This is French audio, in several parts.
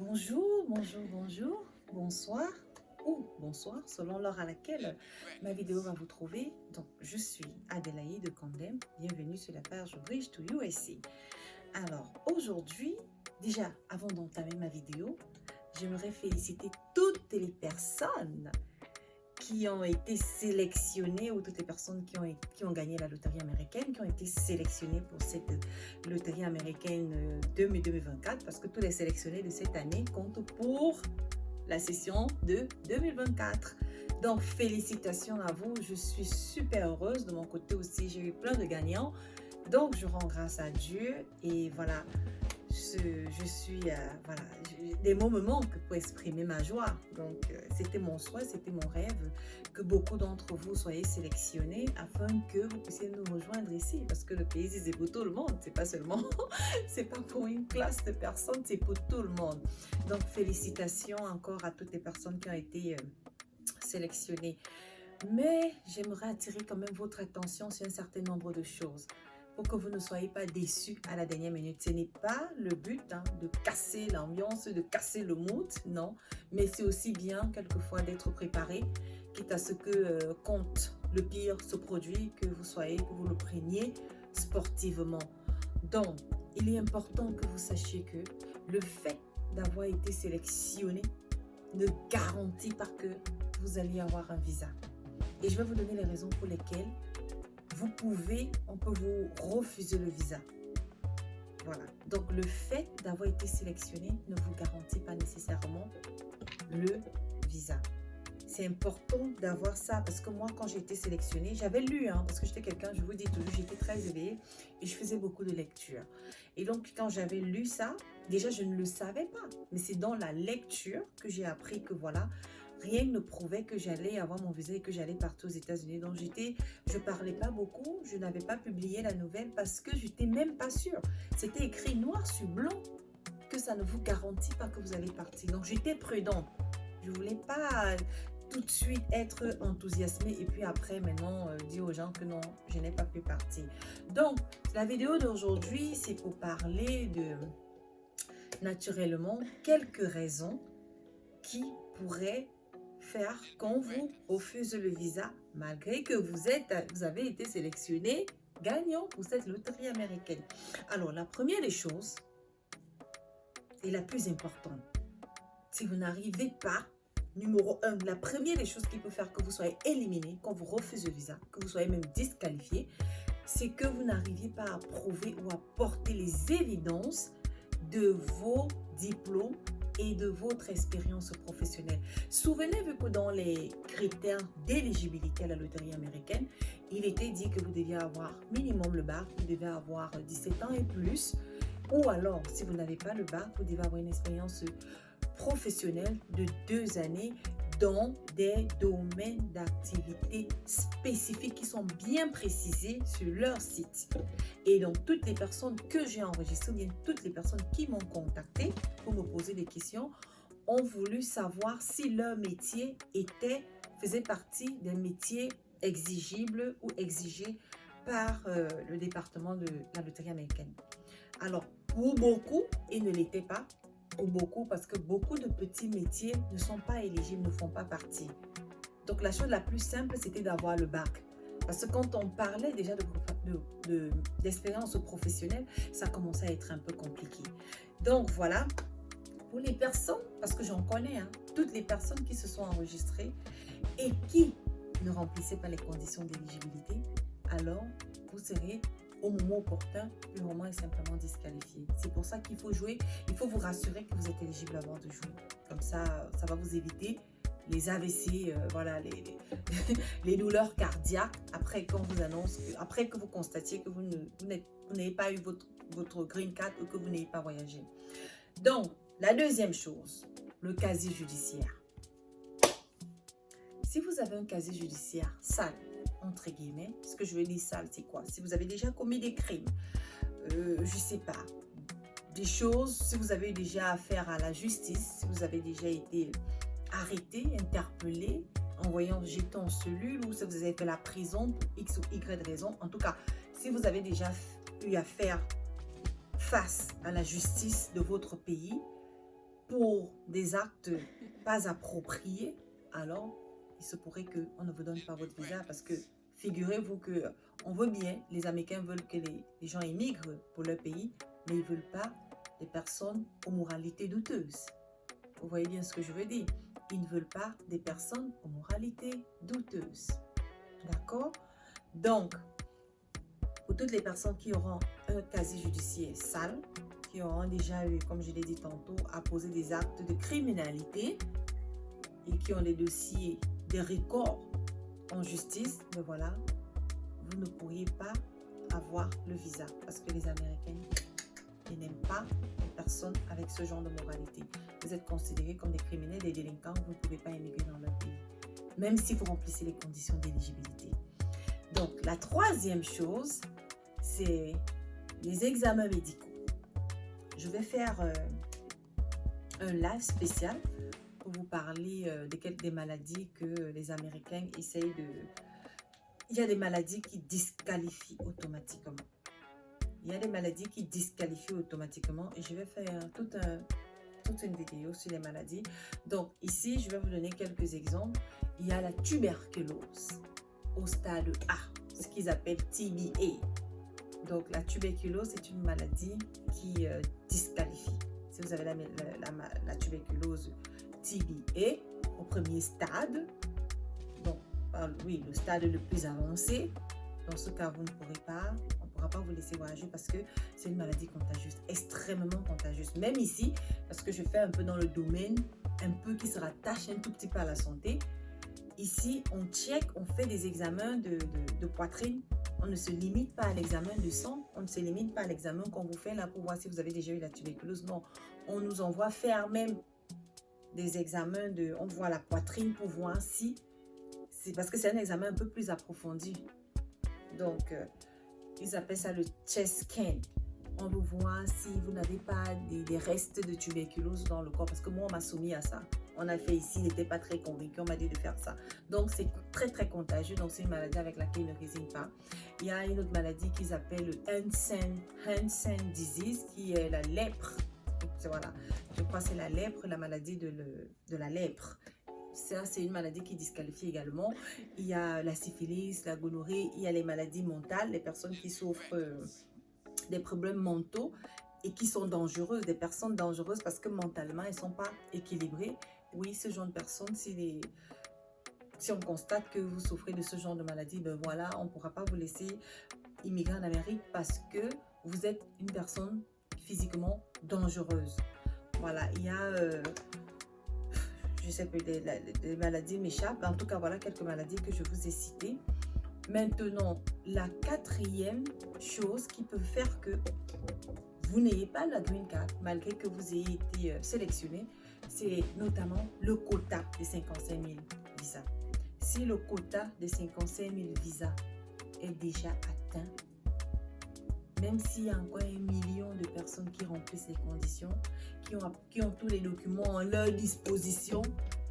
Bonjour, bonjour, bonjour, bonsoir ou bonsoir selon l'heure à laquelle ma vidéo va vous trouver. Donc, je suis Adélaïde de Condem. Bienvenue sur la page Bridge to USA. Alors, aujourd'hui, déjà, avant d'entamer ma vidéo, j'aimerais féliciter toutes les personnes qui ont été sélectionnées ou toutes les personnes qui ont gagné la loterie américaine, qui ont été sélectionnées pour cette loterie américaine 2024 parce que tous les sélectionnés de cette année comptent pour la session de 2024. Donc, félicitations à vous. Je suis super heureuse. De mon côté aussi, j'ai eu plein de gagnants. Donc, je rends grâce à Dieu et voilà. Je suis, voilà, des mots me manquent pour exprimer ma joie. Donc, c'était mon souhait, c'était mon rêve que beaucoup d'entre vous soyez sélectionnés afin que vous puissiez nous rejoindre ici. Parce que le pays, c'est pour tout le monde. C'est pas seulement, c'est pas pour une classe de personnes, c'est pour tout le monde. Donc, félicitations encore à toutes les personnes qui ont été sélectionnées. Mais j'aimerais attirer quand même votre attention sur un certain nombre de choses pour que vous ne soyez pas déçus à la dernière minute. Ce n'est pas le but de casser l'ambiance, de casser le mood, non. Mais c'est aussi bien quelquefois d'être préparé, quitte à ce que quand le pire se produit, que vous le preniez sportivement. Donc, il est important que vous sachiez que le fait d'avoir été sélectionné ne garantit pas que vous allez avoir un visa. Et je vais vous donner les raisons pour lesquelles on peut vous refuser le visa. Voilà. Donc, le fait d'avoir été sélectionné ne vous garantit pas nécessairement le visa. C'est important d'avoir ça parce que moi, quand j'ai été sélectionnée, j'avais lu, parce que j'étais quelqu'un, je vous dis toujours, j'étais très éveillée et je faisais beaucoup de lecture. Et donc, quand j'avais lu ça, déjà, je ne le savais pas. Mais c'est dans la lecture que j'ai appris que voilà, rien ne prouvait que j'allais avoir mon visa et que j'allais partir aux États-Unis. Donc, je parlais pas beaucoup, je n'avais pas publié la nouvelle parce que je n'étais même pas sûre. C'était écrit noir sur blanc que ça ne vous garantit pas que vous allez partir. Donc, j'étais prudente. Je ne voulais pas tout de suite être enthousiasmée et puis après, maintenant, dire aux gens que non, je n'ai pas pu partir. Donc, la vidéo d'aujourd'hui, c'est pour parler de, naturellement, quelques raisons qui pourraient faire qu'on vous refuse le visa malgré que vous avez été sélectionné gagnant pour cette loterie américaine. Alors, la première des choses et la plus importante, si vous n'arrivez pas, numéro 1, la première des choses qui peut faire que vous soyez éliminé, qu'on vous refuse le visa, que vous soyez même disqualifié, c'est que vous n'arriviez pas à prouver ou à porter les évidences de vos diplômes et de votre expérience professionnelle. Souvenez-vous que dans les critères d'éligibilité à la loterie américaine, il était dit que vous deviez avoir minimum le bac, vous devez avoir 17 ans et plus, ou alors, si vous n'avez pas le bac, vous devez avoir une expérience professionnelle de 2 années dans des domaines d'activité spécifiques qui sont bien précisés sur leur site. Et donc, toutes les personnes que j'ai enregistrées, ou bien toutes les personnes qui m'ont contacté pour me poser des questions, ont voulu savoir si leur métier faisait partie des métiers exigibles ou exigés par le département de la loterie américaine. Alors, pour beaucoup, il ne l'était pas. Pour beaucoup, parce que beaucoup de petits métiers ne sont pas éligibles, ne font pas partie. Donc, la chose la plus simple, c'était d'avoir le bac. Parce que quand on parlait déjà d'expérience professionnelle, ça commençait à être un peu compliqué. Donc, voilà. Pour les personnes, parce que j'en connais, toutes les personnes qui se sont enregistrées et qui ne remplissaient pas les conditions d'éligibilité, alors vous serez au moment opportun, purement et simplement disqualifié. C'est pour ça qu'il faut jouer. Il faut vous rassurer que vous êtes éligible avant de jouer. Comme ça, ça va vous éviter les AVC, voilà, les douleurs cardiaques après qu'on vous annonce, après que vous constatiez que vous n'avez pas eu votre green card ou que vous n'avez pas voyagé. Donc, la deuxième chose, le casier judiciaire. Si vous avez un casier judiciaire sale, entre guillemets, ce que je veux dire sale, c'est quoi? Si vous avez déjà commis des crimes, je sais pas, des choses, si vous avez déjà affaire à la justice, si vous avez déjà été arrêté, interpellé, envoyé en jeton en cellule, ou si vous avez fait la prison pour X ou Y raison, en tout cas, si vous avez déjà eu affaire face à la justice de votre pays, pour des actes pas appropriés, alors il se pourrait qu'on ne vous donne pas votre visa parce que figurez-vous que on veut bien, les Américains veulent que les gens émigrent pour leur pays, mais ils ne veulent pas des personnes aux moralités douteuses. Vous voyez bien ce que je veux dire? Ils ne veulent pas des personnes aux moralités douteuses. D'accord? Donc, pour toutes les personnes qui auront un casier judiciaire sale, qui auront déjà eu, comme je l'ai dit tantôt, à poser des actes de criminalité et qui ont des dossiers, des records en justice, mais voilà, vous ne pourriez pas avoir le visa parce que les Américains, ils n'aiment pas les personnes avec ce genre de moralité. Vous êtes considérés comme des criminels, des délinquants, vous ne pouvez pas émigrer dans leur pays, même si vous remplissez les conditions d'éligibilité. Donc, la troisième chose, c'est les examens médicaux. Je vais faire un live spécial pour vous parler des maladies que les Américains essayent de... Il y a des maladies qui disqualifient automatiquement. Il y a des maladies qui disqualifient automatiquement et je vais faire toute une vidéo sur les maladies. Donc ici, je vais vous donner quelques exemples. Il y a la tuberculose au stade A, ce qu'ils appellent TBA. Donc la tuberculose, c'est une maladie qui disqualifie. Si vous avez la tuberculose TBA au premier stade, donc oui, le stade le plus avancé, dans ce cas, vous ne pourrez pas, on ne pourra pas vous laisser voyager parce que c'est une maladie contagieuse, extrêmement contagieuse. Même ici, parce que je fais un peu dans le domaine, un peu qui se rattache un tout petit peu à la santé. Ici, on check, on fait des examens de poitrine. On ne se limite pas à l'examen de sang. On ne se limite pas à l'examen qu'on vous fait là pour voir si vous avez déjà eu la tuberculose. Non, on nous envoie faire même des examens on voit la poitrine pour voir si... C'est parce que c'est un examen un peu plus approfondi. Donc, ils appellent ça le chest scan. On veut voir si vous n'avez pas des restes de tuberculose dans le corps. Parce que moi, on m'a soumis à ça. On a fait ici, il n'était pas très convaincu, on m'a dit de faire ça. Donc, c'est très, très contagieux. Donc, c'est une maladie avec laquelle il ne résigne pas. Il y a une autre maladie qu'ils appellent le Hansen disease, qui est la lèpre. Voilà, je crois que c'est la lèpre, la maladie de la lèpre. Ça, c'est une maladie qui disqualifie également. Il y a la syphilis, la gonorrhée, il y a les maladies mentales, les personnes qui souffrent des problèmes mentaux et qui sont dangereuses, des personnes dangereuses parce que mentalement, elles ne sont pas équilibrées. Oui, ce genre de personnes, si on constate que vous souffrez de ce genre de maladie, ben voilà, on ne pourra pas vous laisser immigrer en Amérique parce que vous êtes une personne physiquement dangereuse. Voilà, il y a... je sais que des maladies m'échappent. En tout cas, voilà quelques maladies que je vous ai citées. Maintenant, la quatrième chose qui peut faire que vous n'ayez pas la green card, malgré que vous ayez été sélectionné, c'est notamment le quota des 55 000 visas. Si le quota des 55 000 visas est déjà atteint, même s'il y a encore 1 million de personnes qui remplissent les conditions, qui ont tous les documents à leur disposition,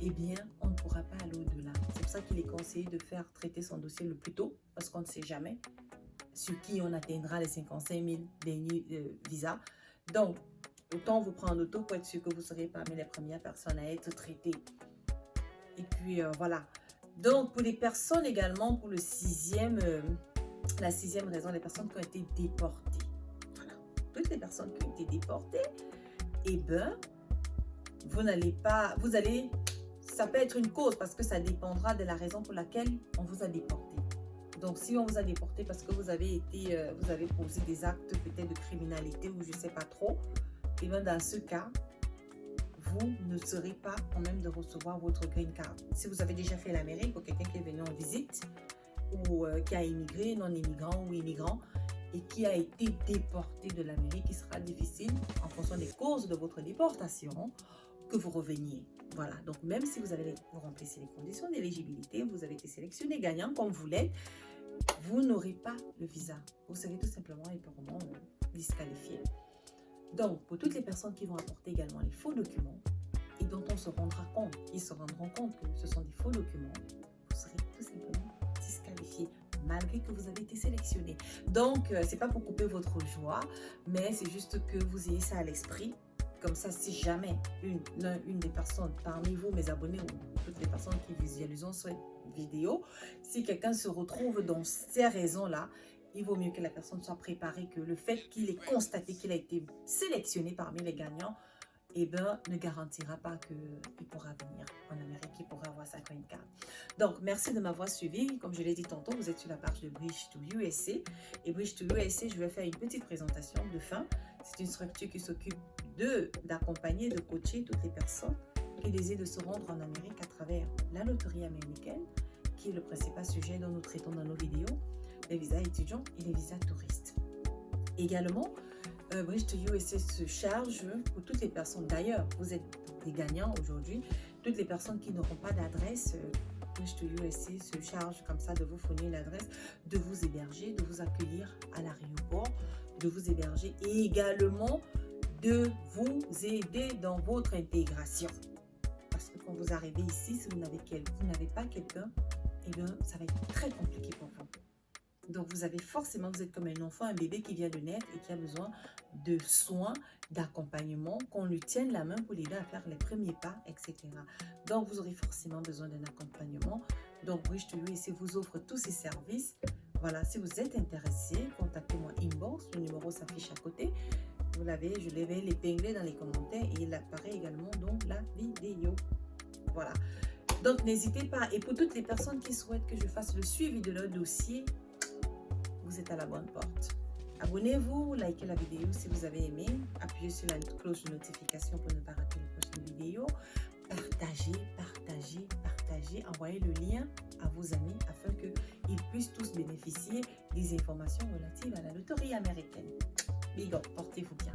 eh bien, on ne pourra pas aller au-delà. C'est pour ça qu'il est conseillé de faire traiter son dossier le plus tôt, parce qu'on ne sait jamais sur qui on atteindra les 55 000 derniers visas. Donc, autant vous prendre auto pour être sûr que vous serez parmi les premières personnes à être traitées. Et puis, voilà. Donc, pour les personnes également, pour la sixième raison, les personnes qui ont été déportées. Voilà. Toutes les personnes qui ont été déportées, eh bien, ça peut être une cause parce que ça dépendra de la raison pour laquelle on vous a déporté. Donc, si on vous a déporté parce que vous avez posé des actes peut-être de criminalité ou je ne sais pas trop, eh bien, dans ce cas, vous ne serez pas en même de recevoir votre green card. Si vous avez déjà fait l'Amérique ou quelqu'un qui est venu en visite ou qui a immigré, non-immigrant ou immigrant, et qui a été déporté de l'Amérique, il sera difficile, en fonction des causes de votre déportation, que vous reveniez. Voilà, donc même si vous remplissez les conditions d'éligibilité, vous avez été sélectionné gagnant comme vous l'êtes, vous n'aurez pas le visa. Vous serez tout simplement et purement disqualifié. Donc, pour toutes les personnes qui vont apporter également les faux documents et dont on se rendra compte, ils se rendront compte que ce sont des faux documents, vous serez tout simplement disqualifié malgré que vous avez été sélectionné. Donc, c'est pas pour couper votre joie, mais c'est juste que vous ayez ça à l'esprit Comme ça, si jamais une des personnes parmi vous, mes abonnés ou toutes les personnes qui visualisent cette vidéo, si quelqu'un se retrouve dans ces raisons-là, il vaut mieux que la personne soit préparée, que le fait qu'il ait constaté qu'il a été sélectionné parmi les gagnants, eh ben, ne garantira pas qu'il pourra venir en Amérique, qu'il pourra avoir sa green card. Donc, merci de m'avoir suivi. Comme je l'ai dit tantôt, vous êtes sur la page de Bridge to USA. Et Bridge to USA, je vais faire une petite présentation de fin. C'est une structure qui s'occupe d'accompagner, de coacher toutes les personnes qui désirent de se rendre en Amérique à travers la loterie américaine, qui est le principal sujet dont nous traitons dans nos vidéos, les visas étudiants et les visas touristes. Également, Bridge to USA se charge pour toutes les personnes. D'ailleurs, vous êtes des gagnants aujourd'hui. Toutes les personnes qui n'auront pas d'adresse, Bridge to USA se charge comme ça de vous fournir une adresse, de vous héberger, de vous accueillir à l'aéroport, de vous héberger et également de vous aider dans votre intégration. Parce que quand vous arrivez ici, si vous n'avez pas quelqu'un, eh bien, ça va être très compliqué pour vous. Donc, vous êtes comme un enfant, un bébé qui vient de naître et qui a besoin de soins, d'accompagnement, qu'on lui tienne la main pour l'aider à faire les premiers pas, etc. Donc, vous aurez forcément besoin d'un accompagnement. Donc, Bridge to USA vous offre tous ces services. Voilà, si vous êtes intéressé, contactez-moi inbox. Le numéro s'affiche à côté. Je l'avais épinglé dans les commentaires et il apparaît également dans la vidéo. Voilà. Donc, n'hésitez pas. Et pour toutes les personnes qui souhaitent que je fasse le suivi de leur dossier, vous êtes à la bonne porte. Abonnez-vous, likez la vidéo si vous avez aimé, appuyez sur la cloche de notification pour ne pas rater les prochaines vidéos, partagez, envoyez le lien à vos amis afin qu'ils puissent tous bénéficier des informations relatives à la loterie américaine. Big up, portez-vous bien.